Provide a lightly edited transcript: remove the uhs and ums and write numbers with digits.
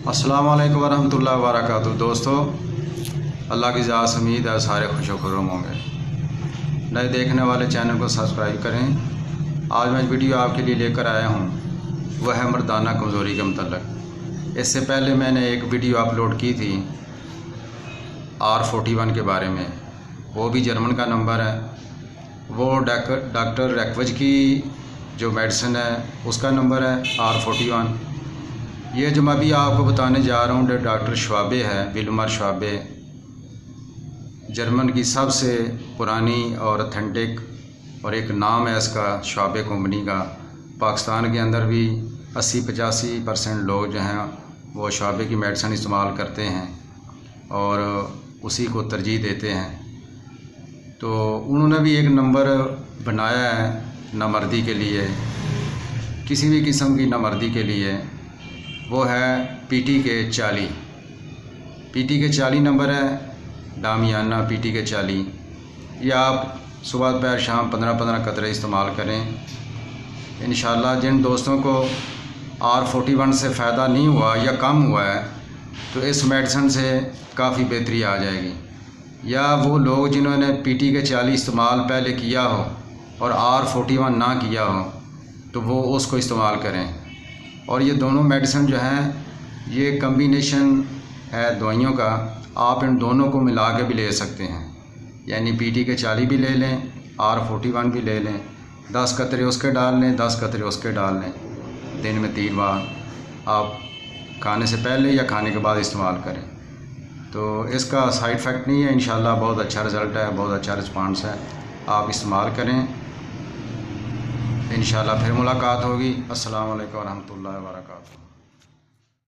अस्सलाम वालेकुम वरहमतुल्लाहि वबरकातुहू। दोस्तों, अल्लाह की ज़ात से उम्मीद है सारे खुश खुर्रम होंगे। नए देखने वाले चैनल को सब्सक्राइब करें। आज मैं वीडियो आपके लिए लेकर आया हूँ, वह है मर्दाना कमज़ोरी के मतलब। इससे पहले मैंने एक वीडियो अपलोड की थी R41 के बारे में, वो भी जर्मन का नंबर है। वो डॉक्टर रैकवज की जो मेडिसिन है उसका नंबर है R41। ये जो मैं अभी आपको बताने जा रहा हूँ डॉक्टर श्वाबे है, विल्मर श्वाबे, जर्मन की सबसे पुरानी और अथेंटिक और एक नाम है इसका श्वाबे कंपनी का। पाकिस्तान के अंदर भी 80-85% लोग जो हैं वो श्वाबे की मेडिसिन इस्तेमाल करते हैं और उसी को तरजीह देते हैं। तो उन्होंने भी एक नंबर बनाया है नामर्दी के लिए, किसी भी किस्म की नामर्दी के लिए। वो है PT के 40। PT के 40 नंबर है, डामियाना PT के 40। ये आप सुबह दोपहर शाम 15-15 कतरे इस्तेमाल करें। इंशाल्लाह जिन दोस्तों को R41 से फ़ायदा नहीं हुआ या कम हुआ है तो इस मेडिसिन से काफ़ी बेहतरी आ जाएगी। या वो लोग जिन्होंने PT के 40 इस्तेमाल पहले किया हो और R41 ना किया हो तो वो उसको इस्तेमाल करें। और ये दोनों मेडिसिन जो हैं ये कम्बिनेशन है दवाइयों का, आप इन दोनों को मिला के भी ले सकते हैं। यानी PT के 40 भी ले लें, R41 भी ले लें, 10 कतरे उसके डाल लें, 10 कतरे उसके डाल लें। दिन में 3 बार आप खाने से पहले या खाने के बाद इस्तेमाल करें तो इसका साइड इफ़ेक्ट नहीं है। इंशाल्लाह बहुत अच्छा रिज़ल्ट है, बहुत अच्छा रिस्पांस है। आप इस्तेमाल करें, इंशाल्लाह फिर मुलाकात होगी। अस्सलाम वालेकुम वरहमतुल्लाहि वबरकातुहू।